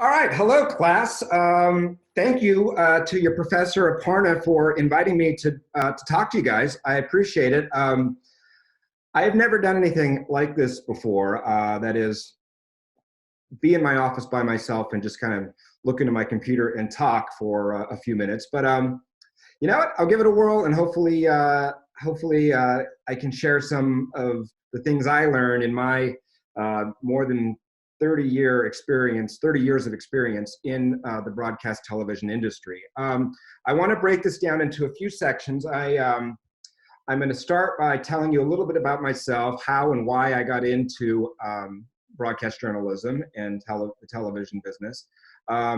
All right, hello class. Thank you to your professor Aparna for inviting me to talk to you guys. I appreciate it. I have never done anything like this before. That is, be in my office by myself and just kind of look into my computer and talk for a few minutes. But you know what? I'll give it a whirl, and hopefully I can share some of the things I learned in my more than 30 years of experience in the broadcast television industry. I want to break this down into a few sections. I'm going to start by telling you a little bit about myself, how and why I got into broadcast journalism and the television business. I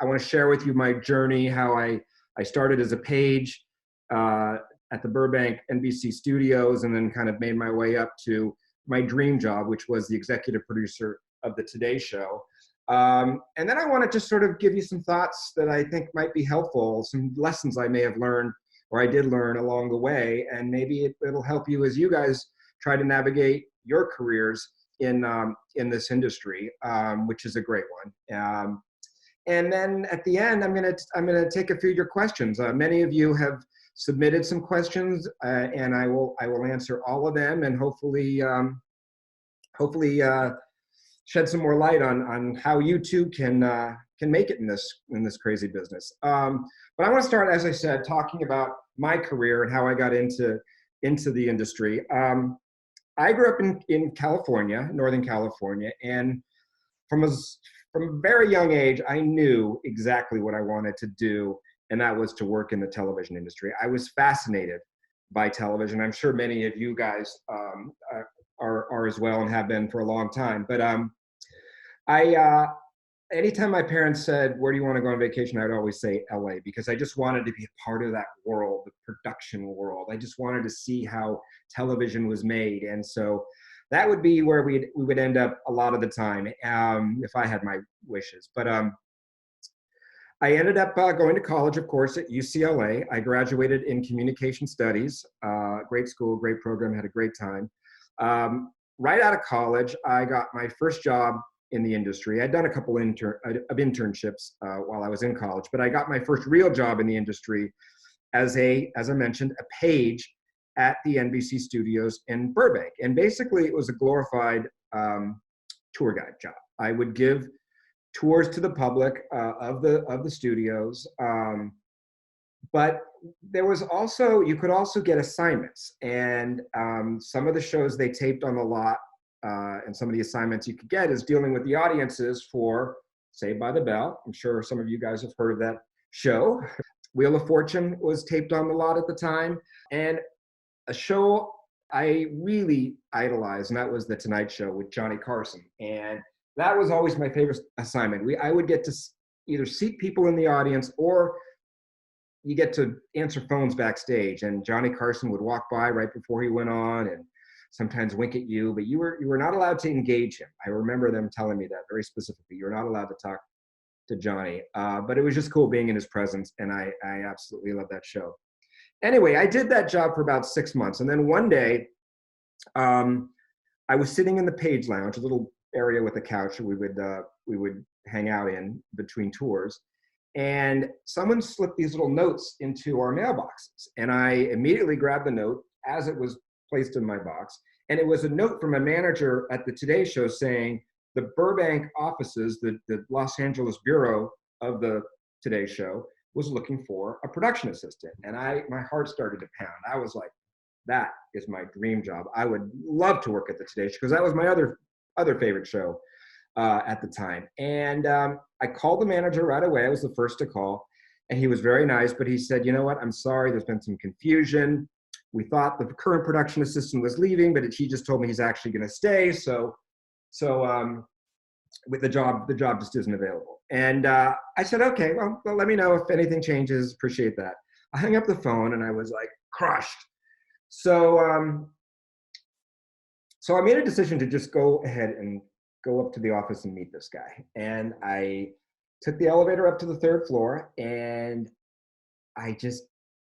want to share with you my journey, how I started as a page at the Burbank NBC studios, and then kind of made my way up to my dream job, which was the executive producer of the Today Show. And then I want to just sort of give you some thoughts that I think might be helpful, some lessons I may have learned or I did learn along the way, and maybe it'll help you as you guys try to navigate your careers in this industry, which is a great one. And then at the end, I'm gonna take a few of your questions. Many of you have submitted some questions, and I will answer all of them, and hopefully shed some more light on how you too can make it in this crazy business. But I want to start, as I said, talking about my career and how I got into the industry. I grew up in California, Northern California, and from a very young age, I knew exactly what I wanted to do, and that was to work in the television industry. I was fascinated by television. I'm sure many of you guys are as well and have been for a long time. But anytime my parents said, "Where do you want to go on vacation?" I would always say LA, because I just wanted to be a part of that world, the production world. I just wanted to see how television was made. And so that would be where we would end up a lot of the time, if I had my wishes. But I ended up going to college, of course, at UCLA. I graduated in communication studies, great school, great program, had a great time. Right out of college, I got my first job in the industry. I'd done a couple of internships while I was in college, but I got my first real job in the industry as I mentioned, a page at the NBC studios in Burbank. And basically it was a glorified tour guide job. I would give tours to the public of the studios. But there was also, you could also get assignments, and some of the shows they taped on the lot, and some of the assignments you could get is dealing with the audiences for Saved by the Bell. I'm sure some of you guys have heard of that show. Wheel of Fortune was taped on the lot at the time, and a show I really idolized, and that was The Tonight Show with Johnny Carson. And that was always my favorite assignment. I would get to either seat people in the audience, or you get to answer phones backstage, and Johnny Carson would walk by right before he went on and sometimes wink at you, but you were not allowed to engage him. I remember them telling me that very specifically. You're not allowed to talk to Johnny, but it was just cool being in his presence, and I absolutely love that show. Anyway, I did that job for about 6 months, and then one day, I was sitting in the Page Lounge, a little area with a couch that we would hang out in between tours, and someone slipped these little notes into our mailboxes, and I immediately grabbed the note as it was placed in my box, and it was a note from a manager at the Today Show saying the Burbank offices, the Los Angeles bureau of the Today Show, was looking for a production assistant. And my heart started to pound. I was like, that is my dream job. I would love to work at the Today Show, because that was my other favorite show at the time. And I called the manager right away. I was the first to call, and he was very nice, but he said, "You know what, I'm sorry, there's been some confusion. We thought the current production assistant was leaving, but he just told me he's actually going to stay. So with the job just isn't available." And I said, "Okay, well, let me know if anything changes. Appreciate that." I hung up the phone, and I was like crushed. So I made a decision to just go ahead and go up to the office and meet this guy. And I took the elevator up to the 3rd floor, and I just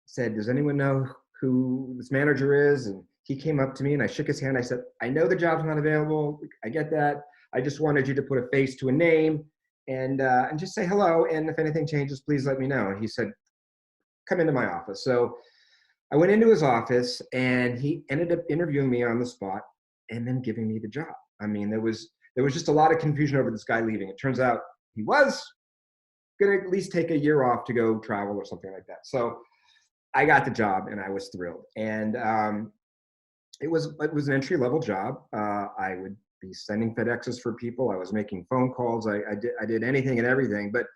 said, "Does anyone know who this manager is?" And he came up to me, and I shook his hand. I said, "I know the job's not available. I get that. I just wanted you to put a face to a name and just say hello. And if anything changes, please let me know. And he said, come into my office. So I went into his office, and he ended up interviewing me on the spot and then giving me the job. I mean, there was just a lot of confusion over this guy leaving. It turns out he was going to at least take a year off to go travel or something like that. So I got the job, and I was thrilled. And it was an entry level job. I would be sending FedExes for people. I was making phone calls. I did anything and everything. But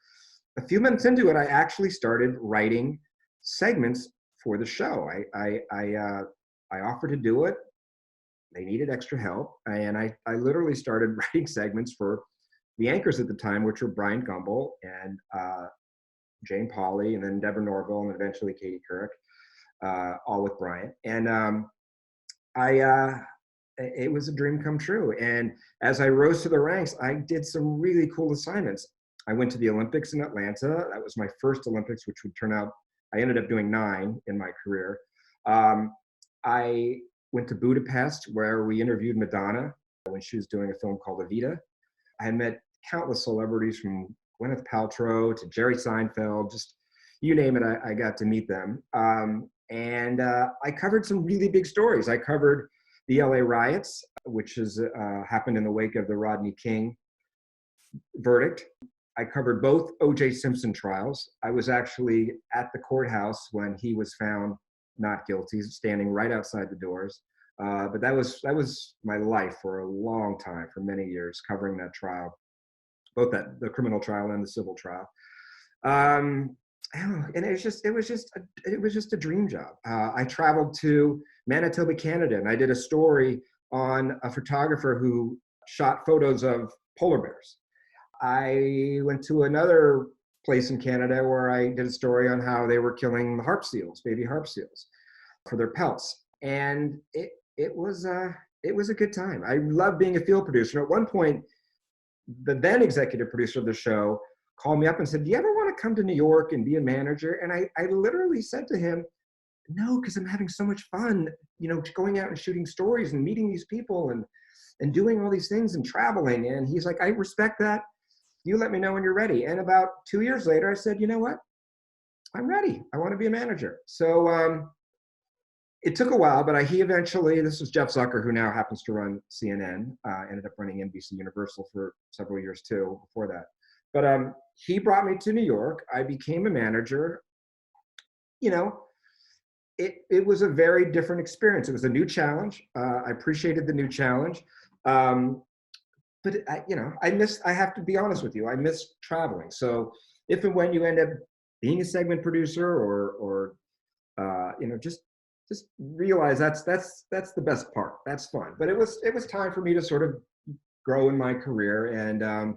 a few months into it, I actually started writing segments for the show. I offered to do it. They needed extra help, and I literally started writing segments for the anchors at the time, which were Brian Gumbel and Jane Pauley, and then Deborah Norville, and eventually Katie Couric, all with Brian. And it was a dream come true. And as I rose to the ranks, I did some really cool assignments. I went to the Olympics in Atlanta. That was my first Olympics, which would turn out, I ended up doing 9 in my career. I went to Budapest, where we interviewed Madonna when she was doing a film called Evita. I had met countless celebrities, from Gwyneth Paltrow to Jerry Seinfeld, just you name it, I got to meet them. And I covered some really big stories. I covered the LA riots, which happened in the wake of the Rodney King verdict. I covered both O.J. Simpson trials. I was actually at the courthouse when he was found not guilty, standing right outside the doors. But that was my life for a long time, for many years, covering that trial, both the criminal trial and the civil trial. And it was just a dream job. I traveled to Manitoba, Canada, and I did a story on a photographer who shot photos of polar bears. I went to another place in Canada where I did a story on how they were killing the harp seals, baby harp seals, for their pelts. And it was a good time. I loved being a field producer. And at one point, the then executive producer of the show called me up and said, do you ever want to come to New York and be a manager? And I literally said to him, no, because I'm having so much fun, going out and shooting stories and meeting these people and doing all these things and traveling. And he's like, I respect that. You let me know when you're ready. And about 2 years later, I said, you know what? I'm ready. I want to be a manager. So it took a while, but he eventually, this was Jeff Zucker, who now happens to run CNN, ended up running NBC Universal for several years too before that. But he brought me to New York. I became a manager. It was a very different experience. It was a new challenge. I appreciated the new challenge. But I have to be honest with you, I miss traveling. So if and when you end up being a segment producer or just realize that's the best part. That's fun. But it was time for me to sort of grow in my career. And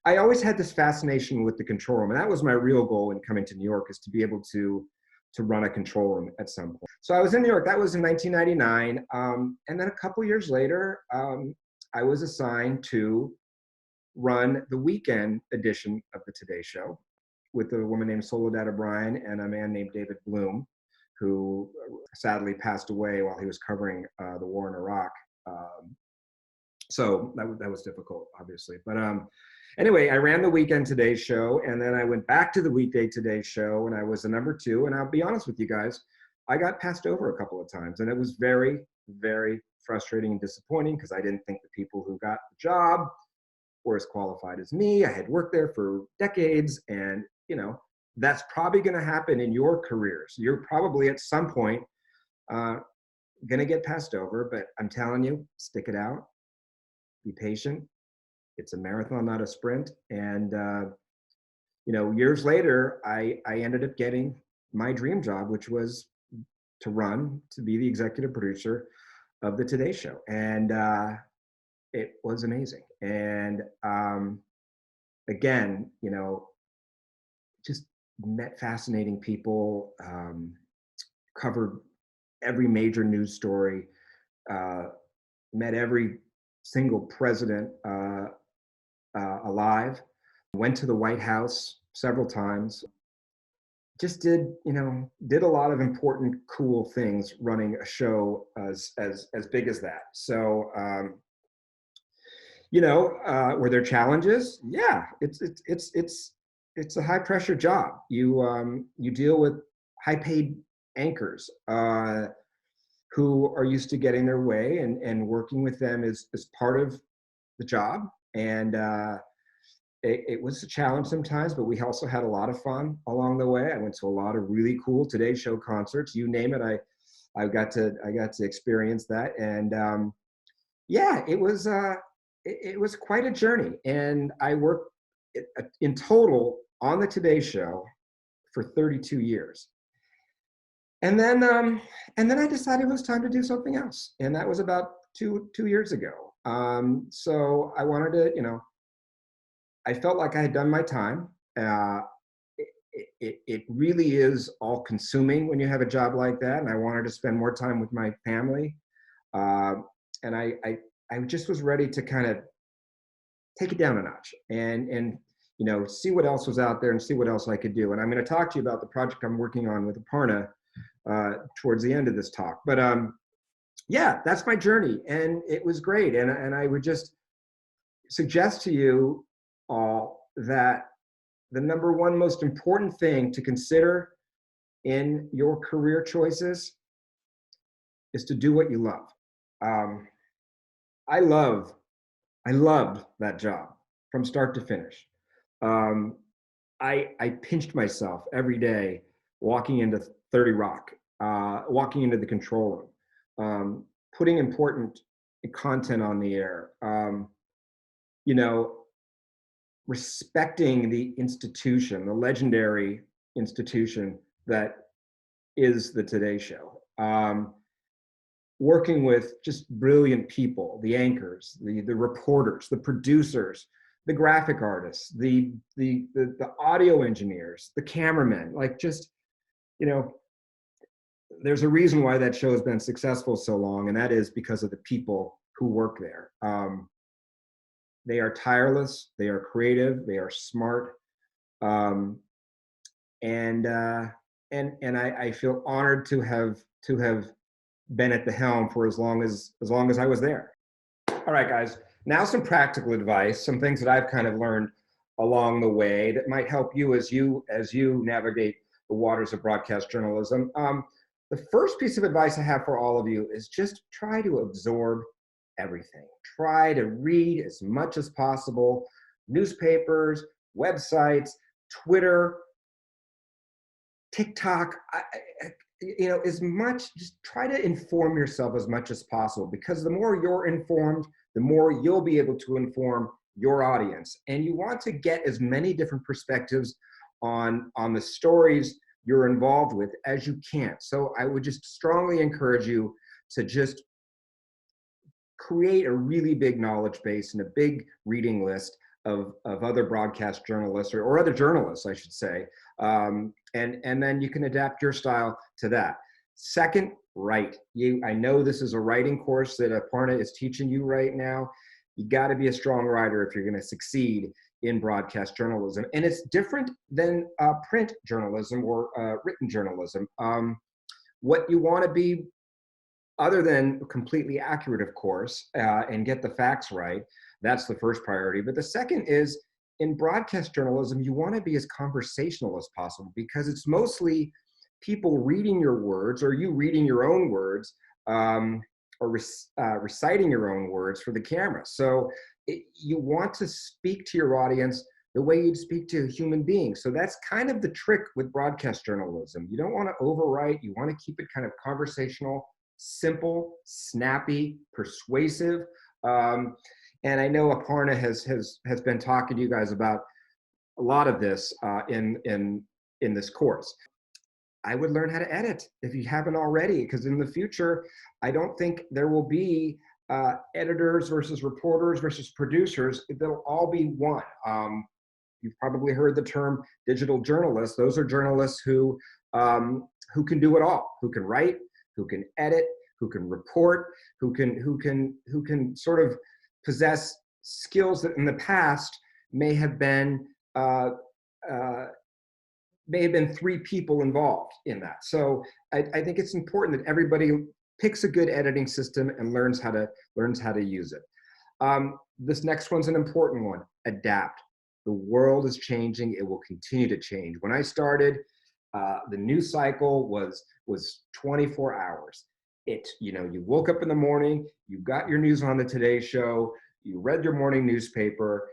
I always had this fascination with the control room. And that was my real goal in coming to New York, is to be able to run a control room at some point. So I was in New York. That was in 1999. And then a couple years later, I was assigned to run the weekend edition of the Today Show with a woman named Soledad O'Brien and a man named David Bloom, who sadly passed away while he was covering the war in Iraq. So that was difficult, obviously. But anyway, I ran the weekend Today Show, and then I went back to the weekday Today Show, and I was the number 2. And I'll be honest with you guys, I got passed over a couple of times, and it was very, very frustrating and disappointing, because I didn't think the people who got the job were as qualified as me. I had worked there for decades, and that's probably going to happen in your careers. You're probably at some point going to get passed over, but I'm telling you, stick it out, be patient. It's a marathon, not a sprint. And years later, I ended up getting my dream job, which was to be the executive producer of the Today Show. And it was amazing. And again, just met fascinating people, covered every major news story, met every single president alive, went to the White House several times, just did a lot of important, cool things running a show as big as that. So Were there challenges? Yeah, it's a high pressure job. You deal with high paid anchors who are used to getting their way, and working with them is part of the job. And it was a challenge sometimes, but we also had a lot of fun along the way. I went to a lot of really cool Today Show concerts. You name it, I got to experience that. And yeah, it was quite a journey. And I worked in total on the Today Show for 32 years. And then I decided it was time to do something else, and that was about two years ago. So I wanted to, I felt like I had done my time. It really is all consuming when you have a job like that, and I wanted to spend more time with my family. Uh, and I just was ready to kind of take it down a notch, and see what else was out there and see what else I could do. And I'm going to talk to you about the project I'm working on with Aparna towards the end of this talk. But yeah, that's my journey, and it was great. And I would just suggest to you all that the number one most important thing to consider in your career choices is to do what you love. Um, I loved that job from start to finish. Um, I pinched myself every day walking into 30 Rock, walking into the control room, putting important content on the air, you know, respecting the institution, the legendary institution that is the Today Show. Working with just brilliant people, the anchors, the reporters, the producers, the graphic artists, the audio engineers, the cameramen, like just, there's a reason why that show has been successful so long, and that is because of the people who work there. They are tireless, they are creative, they are smart, and I feel honored to have been at the helm for as long as I was there. All right, guys. Now some practical advice, some things that I've kind of learned along the way that might help you as you navigate the waters of broadcast journalism. The first piece of advice I have for all of you is just try to absorb everything. Try to read as much as possible, newspapers, websites, Twitter, TikTok, just try to inform yourself as much as possible, because the more you're informed, the more you'll be able to inform your audience. And you want to get as many different perspectives on the stories you're involved with as you can. So I would just strongly encourage you to just create a really big knowledge base and a big reading list of other broadcast journalists or other journalists, I should say. And then you can adapt your style to that. Second, write. I know this is a writing course that Aparna is teaching you right now. You got to be a strong writer if you're going to succeed in broadcast journalism. And it's different than print journalism or written journalism. What you want to be, other than completely accurate, of course, and get the facts right, that's the first priority. But the second is, in broadcast journalism, you want to be as conversational as possible, because it's mostly people reading your words, or you reading your own words, or reciting your own words for the camera. So you want to speak to your audience the way you'd speak to a human being. So that's kind of the trick with broadcast journalism. You don't want to overwrite. You want to keep it kind of conversational, simple, snappy, persuasive. And I know Aparna has been talking to you guys about a lot of this in this course. I would learn how to edit if you haven't already, because in the future, I don't think there will be editors versus reporters versus producers. They'll all be one. You've probably heard the term digital journalists. Those are journalists who can do it all, who can write, who can edit, who can report, who can sort of possess skills that in the past may have been three people involved in that. So I think it's important that everybody picks a good editing system and learns how to use it. This next one's an important one. Adapt. The world is changing. It will continue to change. When I started, the news cycle was 24 hours. You woke up in the morning, you got your news on the Today Show, you read your morning newspaper.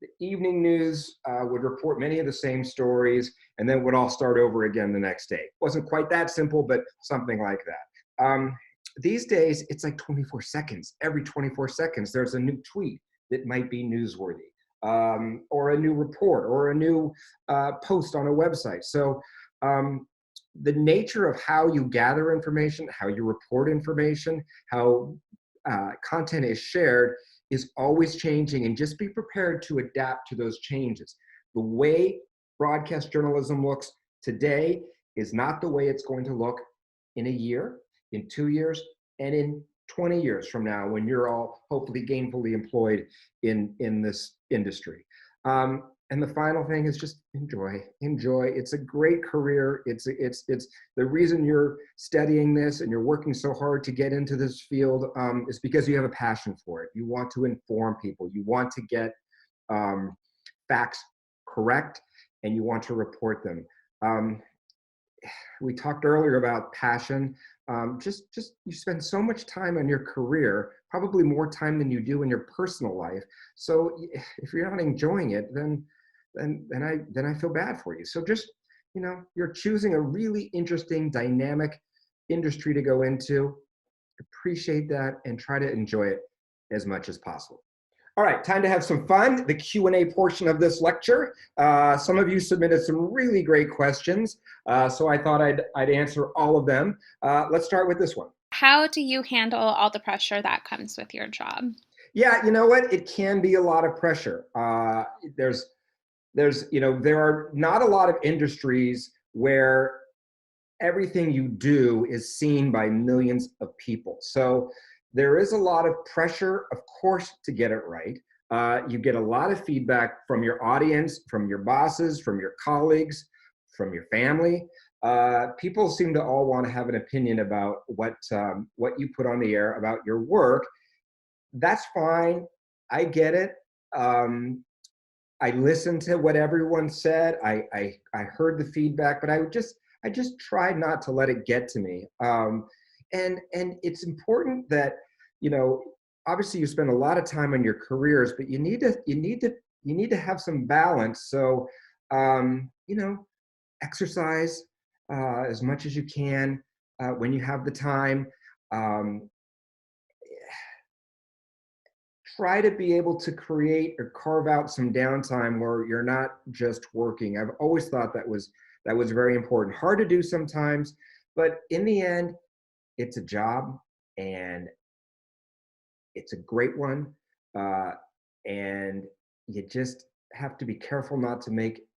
The evening news would report many of the same stories, and then would all start over again the next day. It wasn't quite that simple, but something like that. These days, it's like 24 seconds. Every 24 seconds, there's a new tweet that might be newsworthy, or a new report, or a new post on a website. So the nature of how you gather information, how you report information, how content is shared is always changing, and just be prepared to adapt to those changes. The way broadcast journalism looks today is not the way it's going to look in a year, in 2 years, and in 20 years from now, when you're all hopefully gainfully employed in this industry. And the final thing is just enjoy. It's a great career. It's the reason you're studying this and you're working so hard to get into this field is because you have a passion for it. You want to inform people. You want to get facts correct, and you want to report them. We talked earlier about passion. Just you spend so much time on your career, probably more time than you do in your personal life. So if you're not enjoying it, then I feel bad for you. So just, you're choosing a really interesting, dynamic industry to go into. Appreciate that and try to enjoy it as much as possible. All right, time to have some fun. The Q&A portion of this lecture. Some of you submitted some really great questions, so I thought I'd answer all of them. Let's start with this one. How do you handle all the pressure that comes with your job? Yeah, you know what? It can be a lot of pressure. There are not a lot of industries where everything you do is seen by millions of people. So there is a lot of pressure, of course, to get it right. You get a lot of feedback from your audience, from your bosses, from your colleagues, from your family. People seem to all want to have an opinion about what you put on the air, about your work. That's fine. I get it. I listened to what everyone said. I heard the feedback, but I just tried not to let it get to me. And it's important that, obviously you spend a lot of time on your careers, but you need to have some balance. So, exercise as much as you can when you have the time. Try to be able to create or carve out some downtime where you're not just working. I've always thought that was very important. Hard to do sometimes, but in the end, it's a job and it's a great one. And you just have to be careful not to make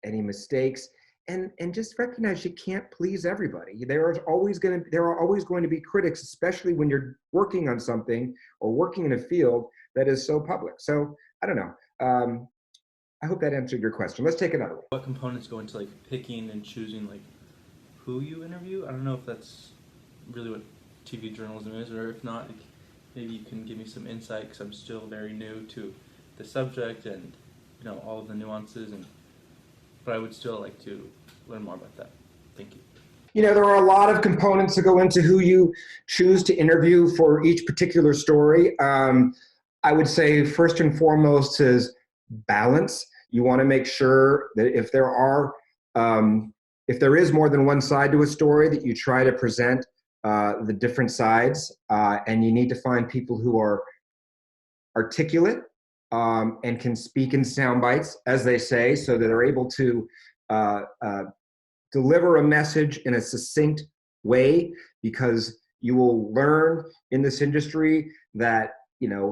any mistakes, and just recognize you can't please everybody. There are always going to be critics, especially when you're working on something or working in a field that is so public. So I don't know. I hope that answered your question. Let's take another one. What components go into picking and choosing who you interview? I don't know if that's really what TV journalism is, or if not, maybe you can give me some insight, because I'm still very new to the subject and all of the nuances, but I would still like to learn more about that. Thank you. There are a lot of components that go into who you choose to interview for each particular story. I would say first and foremost is balance. You want to make sure that if there is more than one side to a story, that you try to present the different sides, and you need to find people who are articulate and can speak in sound bites, as they say, so that they're able to deliver a message in a succinct way, because you will learn in this industry that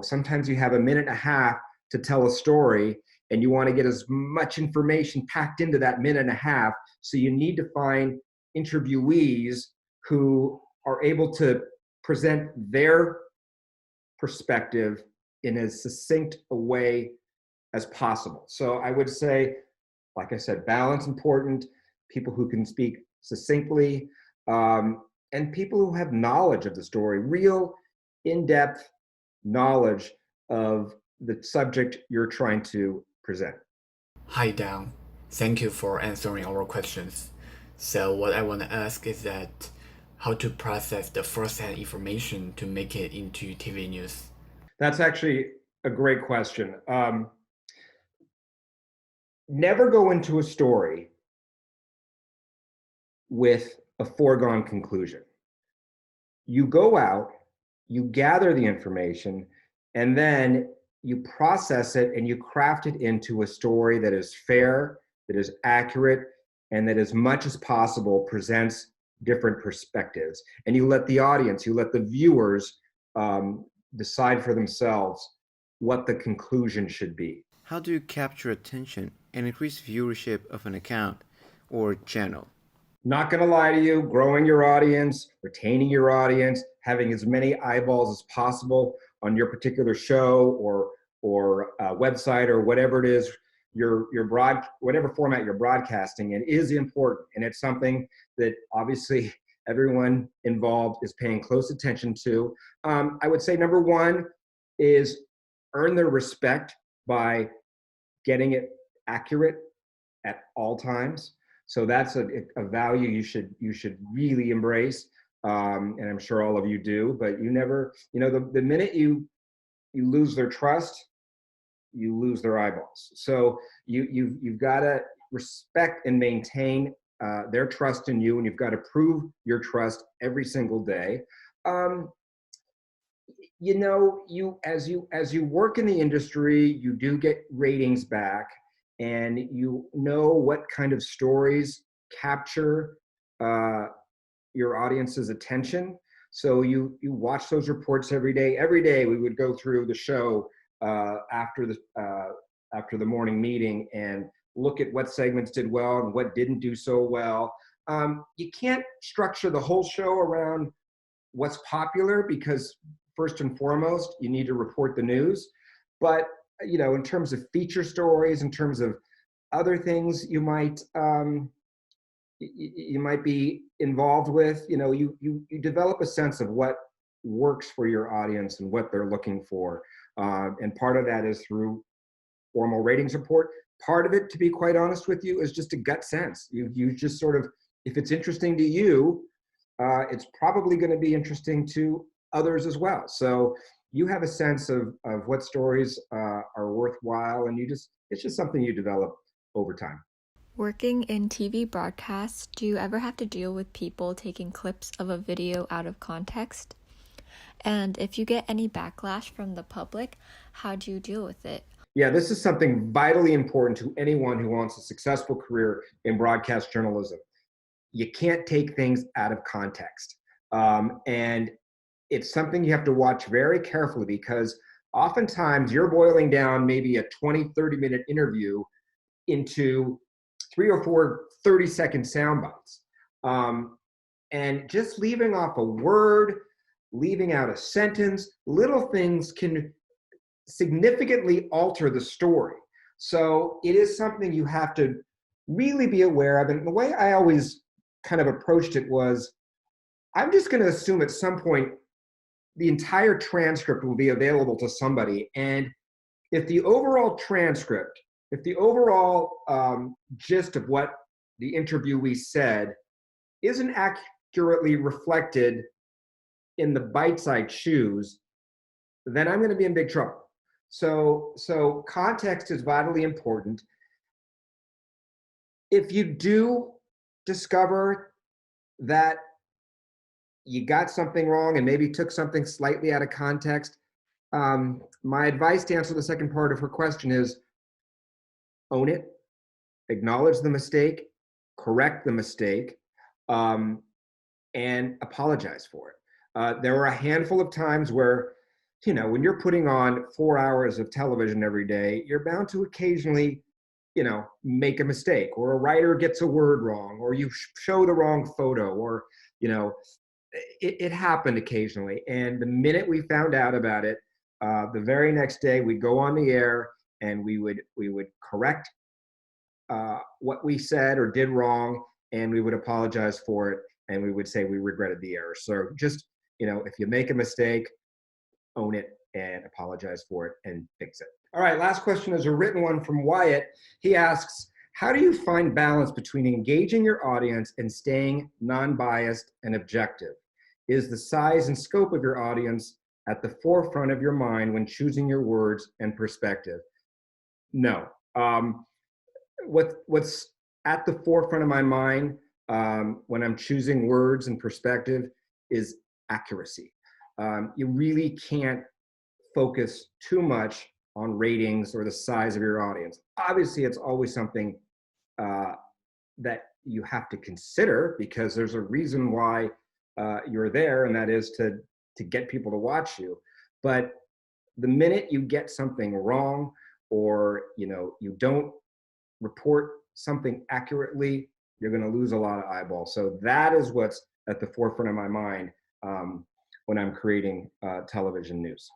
sometimes you have a minute and a half to tell a story, and you want to get as much information packed into that minute and a half. So you need to find interviewees who are able to present their perspective in as succinct a way as possible. So I would say, like I said, balance important, people who can speak succinctly, and people who have knowledge of the story, real in-depth knowledge of the subject you're trying to present. Hi, Dan. Thank you for answering our questions. So, what I want to ask is that how to process the first-hand information to make it into TV news. That's actually a great question. Never go into a story with a foregone conclusion. You go out, you gather the information, and then you process it and you craft it into a story that is fair, that is accurate, and that as much as possible presents different perspectives. And you let the audience, you let the viewers decide for themselves what the conclusion should be. How do you capture attention and increase viewership of an account or channel? Not going to lie to you, growing your audience, retaining your audience, having as many eyeballs as possible on your particular show or website or whatever it is, whatever format you're broadcasting in is important. And it's something that obviously everyone involved is paying close attention to. I would say number one is earn their respect by getting it accurate at all times. So that's a value you should really embrace, and I'm sure all of you do. But you never, the minute you lose their trust, you lose their eyeballs. So you've got to respect and maintain their trust in you, and you've got to prove your trust every single day. As you work in the industry, you do get ratings back. And you know what kind of stories capture your audience's attention. So you watch those reports every day. Every day we would go through the show after the morning meeting and look at what segments did well and what didn't do so well. You can't structure the whole show around what's popular because first and foremost, you need to report the news. But in terms of feature stories, in terms of other things you might be involved with, you develop a sense of what works for your audience and what they're looking for. And part of that is through formal ratings report. Part of it, to be quite honest with you, is just a gut sense. You just sort of, if it's interesting to you, it's probably going to be interesting to others as well. So you have a sense of what stories are worthwhile, and it's just something you develop over time. Working in TV broadcasts, do you ever have to deal with people taking clips of a video out of context? And if you get any backlash from the public, how do you deal with it? Yeah, this is something vitally important to anyone who wants a successful career in broadcast journalism. You can't take things out of context. And it's something you have to watch very carefully because oftentimes you're boiling down maybe a 20, 30-minute interview into 3 or 4 30-second sound bites. And just leaving off a word, leaving out a sentence, little things can significantly alter the story. So it is something you have to really be aware of. And the way I always kind of approached it was, I'm just going to assume at some point the entire transcript will be available to somebody. And if the overall transcript, if the overall gist of what the interviewee said isn't accurately reflected in the bites I choose, then I'm going to be in big trouble. So context is vitally important. If you do discover that you got something wrong and maybe took something slightly out of context, my advice to answer the second part of her question is own it, acknowledge the mistake, correct the mistake, and apologize for it. There were a handful of times where, when you're putting on 4 hours of television every day, you're bound to occasionally, make a mistake, or a writer gets a word wrong, or you show the wrong photo, or, it happened occasionally. And the minute we found out about it, the very next day we'd go on the air and we would correct what we said or did wrong, and we would apologize for it, and we would say we regretted the error. So just, if you make a mistake, own it, and apologize for it and fix it. All right, last question is a written one from Wyatt. He asks, how do you find balance between engaging your audience and staying non-biased and objective? Is the size and scope of your audience at the forefront of your mind when choosing your words and perspective? No. What's at the forefront of my mind when I'm choosing words and perspective is accuracy. You really can't focus too much on ratings or the size of your audience. Obviously, it's always something that you have to consider because there's a reason why you're there, and that is to get people to watch you. But the minute you get something wrong, or you don't report something accurately, you're going to lose a lot of eyeballs. So that is what's at the forefront of my mind when I'm creating television news.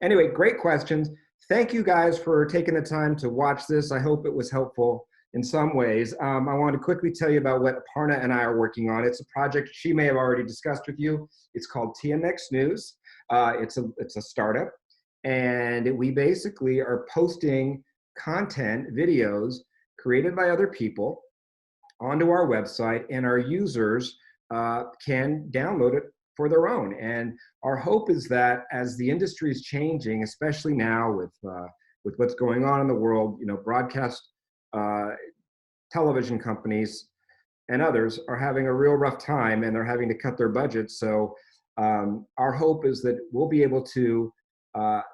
Anyway, great questions. Thank you guys for taking the time to watch this. I hope it was helpful in some ways. I want to quickly tell you about what Aparna and I are working on. It's a project she may have already discussed with you. It's called TMX News. It's a startup, and we basically are posting content, videos created by other people onto our website, and our users can download it for their own. And our hope is that as the industry is changing, especially now with what's going on in the world, broadcast television companies and others are having a real rough time, and they're having to cut their budgets. So our hope is that we'll be able to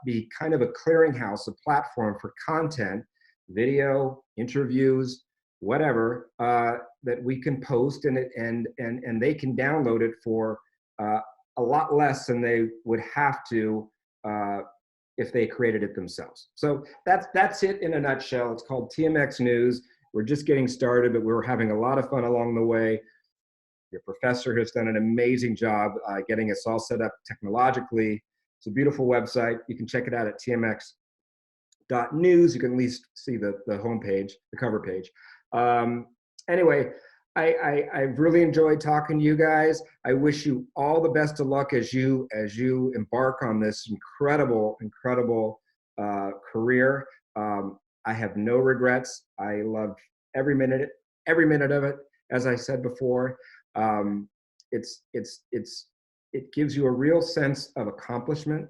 be kind of a clearinghouse, a platform for content, video, interviews, whatever, that we can post, and they can download it for a lot less than they would have to if they created it themselves. So that's it in a nutshell. It's called TMX News. We're just getting started, but we're having a lot of fun along the way. Your professor has done an amazing job getting us all set up technologically. It's a beautiful website. You can check it out at tmx.news. You can at least see the homepage, the cover page. Anyway, I've really enjoyed talking to you guys. I wish you all the best of luck as you embark on this incredible career. I have no regrets. I love every minute of it. As I said before, it gives you a real sense of accomplishment.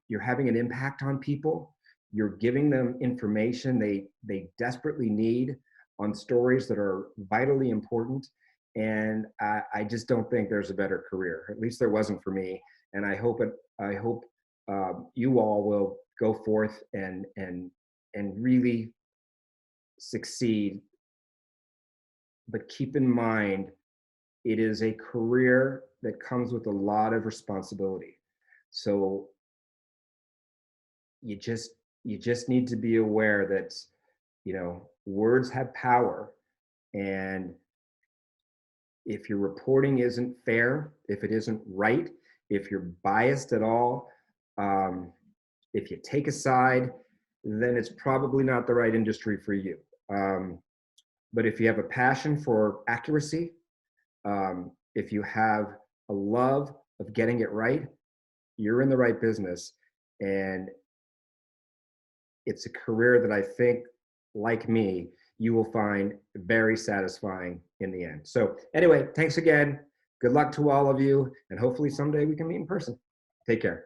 You're having an impact on people. You're giving them information they desperately need on stories that are vitally important. And I just don't think there's a better career. At least there wasn't for me. And I hope you all will go forth and really succeed. But keep in mind, it is a career that comes with a lot of responsibility. So you just need to be aware that, words have power. And if your reporting isn't fair, if it isn't right, if you're biased at all, if you take a side, then it's probably not the right industry for you. But if you have a passion for accuracy, if you have a love of getting it right, you're in the right business. And it's a career that I think, like me, you will find very satisfying in the end. So anyway, thanks again. Good luck to all of you. And hopefully someday we can meet in person. Take care.